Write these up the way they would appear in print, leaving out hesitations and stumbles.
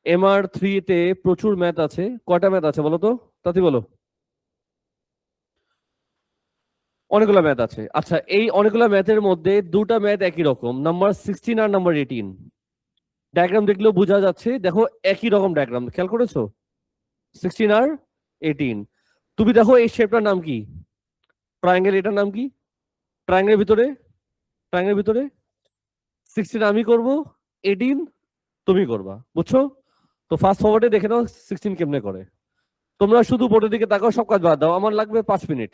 MR3 তে প্রচুর math আছে। কয়টা ম্যাথ আছে বলো তো, তাতে বলো। অনেকগুলো ম্যাথ আছে। আচ্ছা, এই অনেকগুলো ম্যাথের মধ্যে দুটা ম্যাথ একই রকম, নাম্বার 16 আর নাম্বার 18। ডায়াগ্রাম দেখলেও বোঝা যাচ্ছে, দেখো একই রকম ডায়াগ্রাম, খেয়াল করেছো? 16 আর 18। তুমি দেখো এই শেপটার নাম কি? ট্রায়াঙ্গেল। এটার নাম কি? ট্রায়াঙ্গেলের ভিতরে, ট্রায়াঙ্গেলের ভিতরে 16 আমি করব, 18 তুমি করবা, বুঝছো? তো ফাস্ট ফরওয়ার্ডে দেখে নাও 16 কেমনে করে। তোমরা শুধু বোর্ডের দিকে তাকাও, সব কাজ বাদ দাও, আমার লাগবে 5 মিনিট।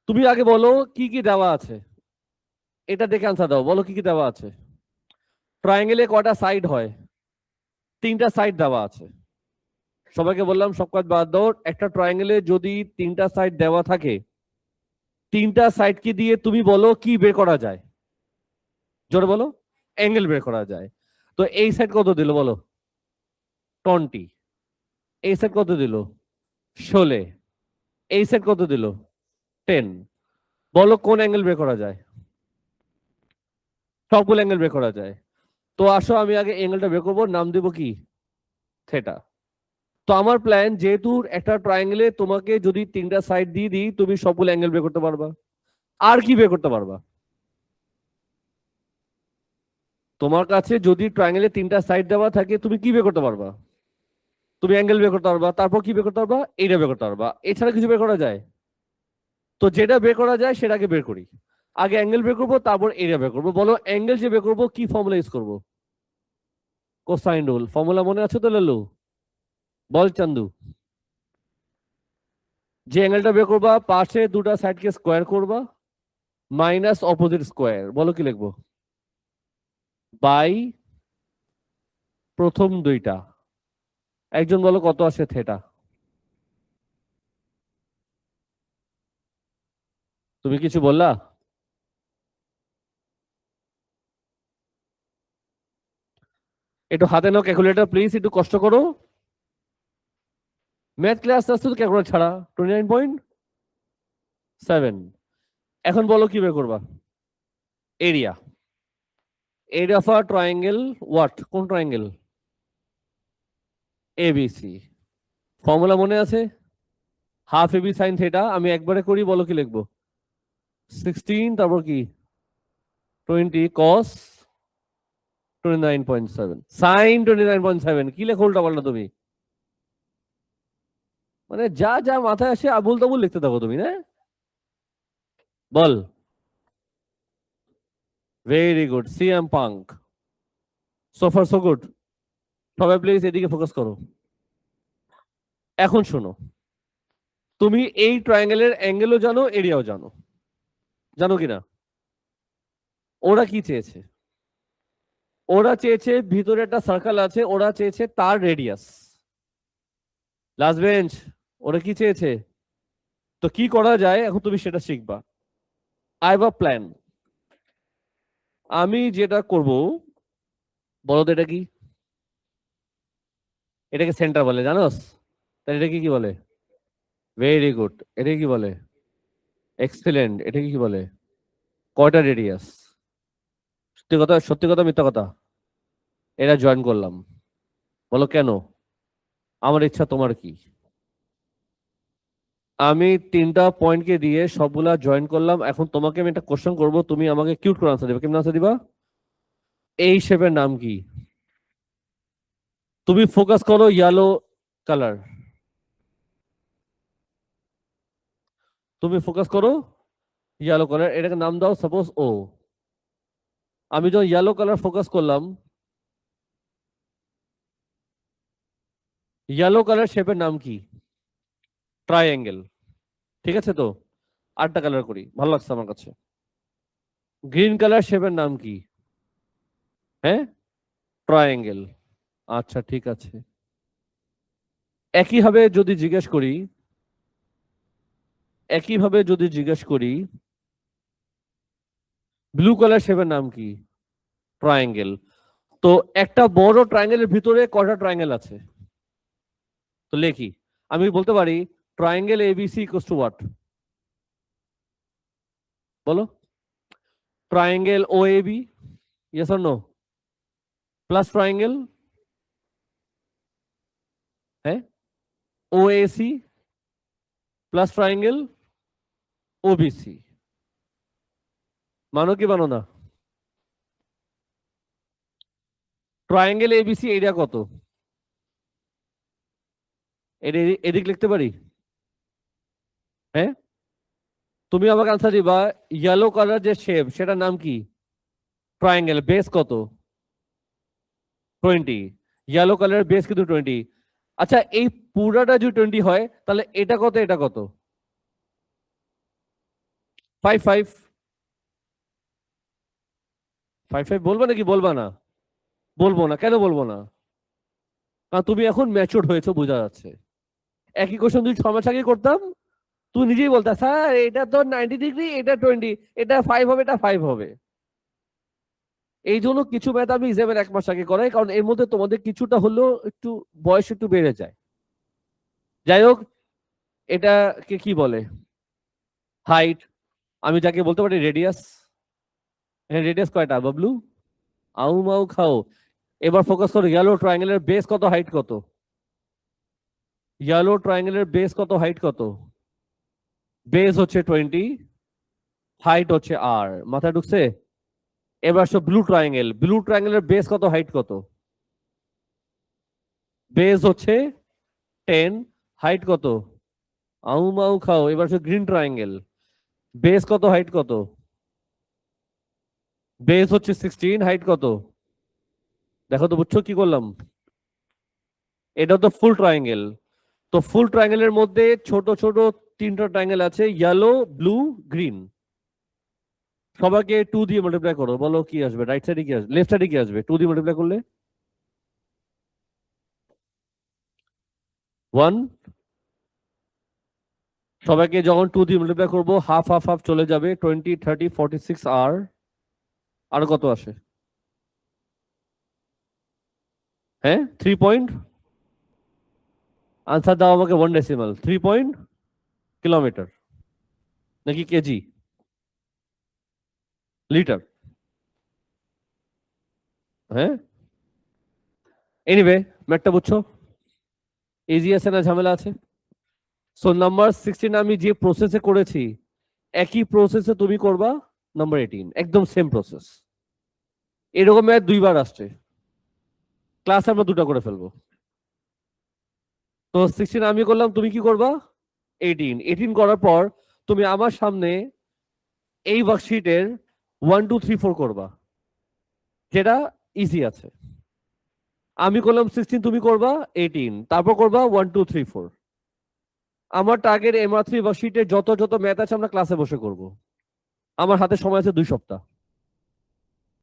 তুমি আগে বলো কি কি দেওয়া আছে, এটা দেখে আনসার দাও। বলো কি কি দেওয়া আছে। ট্রায়াঙ্গেলে কয়টা সাইড হয়? 3টা সাইড দেওয়া আছে। সবাইকে বললাম সব কাজ বাদ দাও। একটা ট্রায়াঙ্গেলে যদি 3টা সাইড দেওয়া থাকে, 3টা সাইডকে দিয়ে তুমি বলো কি বের করা যায়। জোরে বলো। অ্যাঙ্গেল বের করা যায়। তো এই সাইড কত দিল বলো? 20। এই সাইড কত দিল? 16। এই সাইড কত দিল? 10। বলো কোন অ্যাঙ্গেল বের করা যায়? সবগুলো অ্যাঙ্গেল বের করা যায়। তো আসো আমি আগে অ্যাঙ্গেলটা বের করবো, নাম দেবো কি? থেটা। তো আমার প্ল্যান, যেহেতু একটা ট্রায়াঙ্গেলে তোমাকে যদি 3টা সাইড দিয়ে দিই, তুমি সবগুলো অ্যাঙ্গেল বের করতে পারবা। আর কি বের করতে পারবা? তোমার কাছে যদি ট্রায়াঙ্গেলে 3টা সাইড দেওয়া থাকে, তুমি কি বের করতে পারবা? তুমি অ্যাঙ্গেল বের করতে পারবা, তারপর কি বের করতে পারবা? এইটা বের করতে পারবা। এছাড়া কিছু বের করা যায়? তো যেটা বের করা যায় সেটাকে বের করি। আগে অ্যাঙ্গেল বের করবো, তারপর এরিয়া বের করবো। বলো অ্যাঙ্গেল যে বের করবো কি ফর্মুলা ইউজ করবো? Cosine rule. ফর্মুলা মনে আছে তো লালু? বল চান্দু। যে অ্যাঙ্গেলটা বের করবা, পাশে দুটা সাইডকে স্কোয়ার করবা, মাইনাস অপোজিট স্কোয়ার। বলো কি লিখবো? বাই প্রথম দুইটা। একজন বলো কত আসে থেটা? তুমি কিছু বললা? একটু হাতে নাও ক্যালকুলেটর প্লিজ, একটু কষ্ট করো। ম্যাথ ক্লাস আসছে তো ক্যালকুলেটর ছাড়া। 29.7। এখন বলো কি বের করবা? Area. Area of a triangle. What? কোন ট্রায়াঙ্গেল? এবিসি। ফর্মুলা মনে আছে? Half AB sine theta. আমি একবারে করি, বলো কি লিখবো? 16 তারপর কি? 20 কস 29.7 সাইন 29.7। কি লেখো উল্টা পাল্টা তুমি? মানে যা যা মাথায় আসে আবুল তাবুল লিখতে থাকো তুমি, না? বল। ভেরি গুড, সিএম পাঙ্ক। So far so good. সবাই প্লিজ এদিকে ফোকাস করো। এখন শোনো, তুমি এই ট্রায়াঙ্গেলের অ্যাঙ্গেলও জানো, এরিয়াও জানো, জানো কিনা? ওরা কি চেয়েছে? ওরা চেয়েছে ভিতরে একটা সার্কেল আছে, ওরা চেয়েছে তার রেডিয়াস। Last bench. ওরা কি চেয়েছে? তো কি করা যায় এখন তুমি সেটা শিখবা। I have a plan. আমি যেটা করব, বলো তো এটা কি? এটাকে সেন্টার বলে, জানোস? তাহলে এটাকে কি বলে? Very good. এটা কি বলে? এক্সেলেন্ট। এটাকে কি বলে? কয়টা রেডিয়াস? সত্যি কথা, সত্যি কথা, মিথ্যা কথা? এরা জয়েন করলাম। বলো কেন? আমার ইচ্ছা, তোমার কি? আমি 3টা পয়েন্টকে দিয়ে সবগুলা জয়েন করলাম। এখন তোমাকে আমি একটা কোশ্চেন করবো, তুমি আমাকে কিউট করে আনসার দিবে। কেমন আনসার দিবা? এই শেপের নাম কি? তুমি ফোকাস করো ইয়েলো কালার। তুমি ফোকাস করো ইয়েলো কালার। এটাকে নাম দাও সাপোজ ও। আমি যখন ইয়েলো কালার ফোকাস করলাম, ইয়েলো কালার শেপের নাম কি? ট্রায়াঙ্গেল। ঠিক আছে তো? আটটা কালার করি, ভালো লাগছে আমার কাছে। গ্রিন কালার শেপের নাম কি? হ্যাঁ, ট্রায়াঙ্গেল। আচ্ছা ঠিক আছে। একইভাবে যদি জিজ্ঞেস করি, একইভাবে যদি জিজ্ঞেস করি ব্লু কালার শেপের নাম কি? ট্রায়াঙ্গেল। তো একটা বড় ট্রায়াঙ্গেলের ভিতরে কয়টা ট্রায়াঙ্গেল আছে? তো লেখি। আমি বলতে পারি triangle ABC equals to what? বলো। Triangle O AB, yes or no? Plus triangle হ্যাঁ, ওএসি প্লাস ট্রায়াঙ্গেল ওবিসি। মানো কি মানো না? ট্রায়াঙ্গেল এবিসি এরিয়া কত? এদিক লিখতে পারি? হ্যাঁ, তুমি আমাকে আনসার দিবা। ইয়েলো কালার যে শেপ সেটার নাম কি? ট্রায়াঙ্গেল। বেস কত? 20। ইয়েলো কালারের বেস কিন্তু 20। আচ্ছা, এই পুরাটা যদি 20 হয় তাহলে এটা কত, এটা কত? 5 5 5 5 বলবা নাকি বলবা না? বলবো না, কেন বলবো না? কারণ তুমি এখন ম্যাচিউরড হয়েছো, বোঝা যাচ্ছে। একই কোশ্চেন যদি 6 মাস আগে করতাম, তুমি নিজেই বলতা স্যার এটা তো 90 ডিগ্রি, এটা 20, এটা 5 হবে, এটা 5 হবে। এই জন্য কিছু ম্যাথ আমি এক্সামের 1 মাস আগে করাই, কারণ এর মধ্যে তোমাদের কিছুটা হলেও একটু বয়স একটু বেড়ে যায়। যাই হোক, এটাকে কি বলে? হাইট। আমি যাকে বলতে পারি রেডিয়াস। হ্যাঁ, রেডিয়াস কয়টা বাবলু? আউ মাউ খাও। এবার ফোকাস করো, ইয়েলো ট্রায়াঙ্গেলের বেস কত, হাইট কত? ইয়েলো ট্রায়াঙ্গেলের বেস কত, হাইট কত? বেস হচ্ছে 20, হাইট হচ্ছে আর। মাথায় ঢুকছে? এবার আসো ব্লু ট্রায়াঙ্গেল। ব্লু ট্রায়াঙ্গেলের বেস কত, হাইট কত? বেস হচ্ছে 10, হাইট কত? আউ মাউ খাও। এবার আসো গ্রিন ট্রায়াঙ্গেল। বেস কত, হাইট কত? বেস হচ্ছে 16, হাইট কত? দেখো তো, বুঝছো কি করলাম? এটা তো ফুল ট্রায়াঙ্গেল। তো ফুল ট্রায়াঙ্গেলের মধ্যে ছোট ছোট 3টা ট্রায়াঙ্গেল আছে, ইয়েলো, ব্লু, গ্রিন। সবাইকে 2 দিয়ে মাল্টিপ্লাই করো, বলো কি আসবে? রাইট সাইডে কি আসবে, লেফট সাইডে কি আসবে 2 দিয়ে মাল্টিপ্লাই করলে? 1। সবাইকে যখন 2 দিয়ে মাল্টিপ্লাই করবো, হাফ হাফ হাফ চলে যাবে, 20 30 46 আর কত আসে? হ্যাঁ, 3 পয়েন্ট। আনসার দাও আমাকে 1 ডেসিমাল। 3 পয়েন্ট কিলোমিটার নাকি কেজি? লিটার? হ্যাঁ, এনিওয়ে, ম্যাথটা বুঝছো? ইজি আছে না ঝামেলা আছে? সো নাম্বার 16 আমি যে প্রসেসে করেছি, একই প্রসেসে তুমি করবা নাম্বার 18, একদম সেম প্রসেস। এরকম ম্যাথ 2বার আসছে, ক্লাস আমরা 2টা করে ফেলবো। তো 16 আমি করলাম, তুমি কি করবা? 18 করার পর তুমি আমার সামনে এই ওয়ার্কশিটের 1 2 3 4 করবা, যেটা ইজি আছে। আমি করলাম 16, তুমি করবা 18, তারপর করবা 1 2 3 4। আমার টার্গেট MR3 ওয়ার্কশিটের যত যত ম্যাথ আছে আমরা ক্লাসে বসে করব। আমার হাতে সময় আছে 2 সপ্তাহ।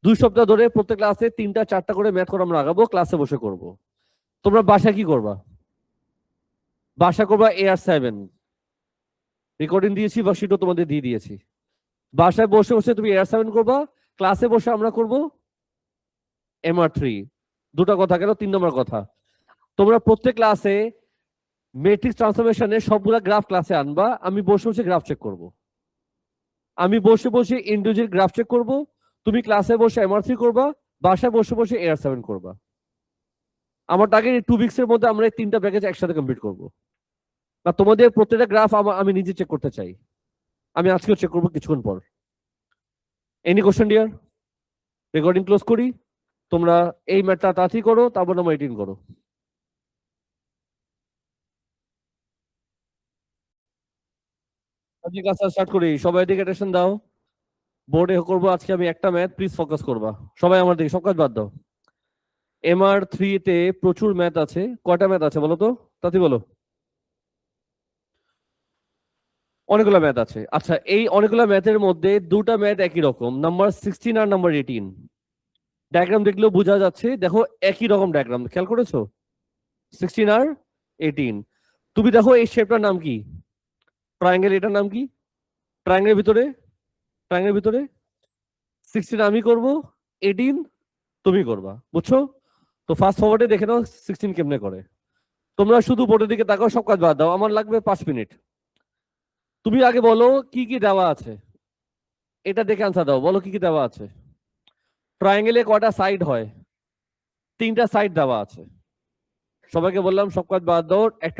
2 সপ্তাহ ধরে প্রত্যেক ক্লাসে 3টা 4টা করে ম্যাথ করে আমরা আগাবো, ক্লাসে বসে করব। তোমরা বাসা কি করবা? বাসা করবা AR7। রেকর্ডিং দিয়েছি, ওয়ার্কশিটও তোমাদের দিয়ে দিয়েছি। বাসায় বসে বসে তুমি AR7 করবা, ক্লাসে বসে আমরা করব MR3। 2টা কথা গেল। 3 নম্বর কথা, তোমরা প্রত্যেক ক্লাসে ম্যাট্রিক্স ট্রান্সফরমেশনের সবগুলা গ্রাফ ক্লাসে আনবা, আমি বসে বসে গ্রাফ চেক করব। আমি বসে বসে ইন্ডিভিজুয়াল গ্রাফ চেক করব, তুমি ক্লাসে বসে MR3 করবা, বাসায় বসে বসে AR7 করবা। আমার টার্গেট 2 উইকস এর মধ্যে আমরা এই 3টা প্যাকেজ একসাথে কমপ্লিট করব। আর তোমাদের প্রত্যেকটা গ্রাফ আমি নিজে চেক করতে চাই। আমি আজকেও চেক করবো কিছুক্ষণ পর। Any question dear? Recording close করি। তোমরা এই ম্যাথটা তাড়াতাড়ি করো, তারপর নাম্বার 18 করো। আজকে ক্লাস স্টার্ট করি, সবাই দিকে অ্যাটেনশন দাও। বোর্ডে করবো আজকে আমি একটা ম্যাথ, প্লিজ ফোকাস করবা সবাই আমার দিকে, সব কাজ বাদ দাও। MR3 তে প্রচুর ম্যাথ আছে। কয়টা ম্যাথ আছে বলো তো, তাতে বলো। অনেকগুলো ম্যাথ আছে। আচ্ছা, এই অনেকগুলো ম্যাথের মধ্যে 2টা ম্যাথ একই রকম, নাম্বার 16 আর নাম্বার 18। ডায়াগ্রাম দেখলেও বোঝা যাচ্ছে, দেখো একই রকম ডায়াগ্রাম, খেয়াল করেছো? 16 আর 18। তুমি দেখো এই শেপটার নাম কি? ট্রায়াঙ্গেল। এটার নাম কি? ট্রায়াঙ্গেলের ভিতরে, ট্রায়াঙ্গেলের ভিতরে 16 আমি করব, 18 তুমি করবা, বুঝছো? তো ফাস্ট ফরওয়ার্ডে দেখে নাও 16 কেমনে করে। তোমরা শুধু বোর্ডের দিকে তাকাও, সব কাজ বাদ দাও, আমার লাগবে 5 মিনিট। তুমি আগে বলো কি কি দেওয়া আছে, এটা দেখে আনসার দাও। বলো কি কি দেওয়া আছে। ট্রায়াঙ্গেলে কয়টা সাইড হয়? 3টা সাইড দেওয়া আছে। সবাইকে বললাম সব কাজ বাদ দাও, একটা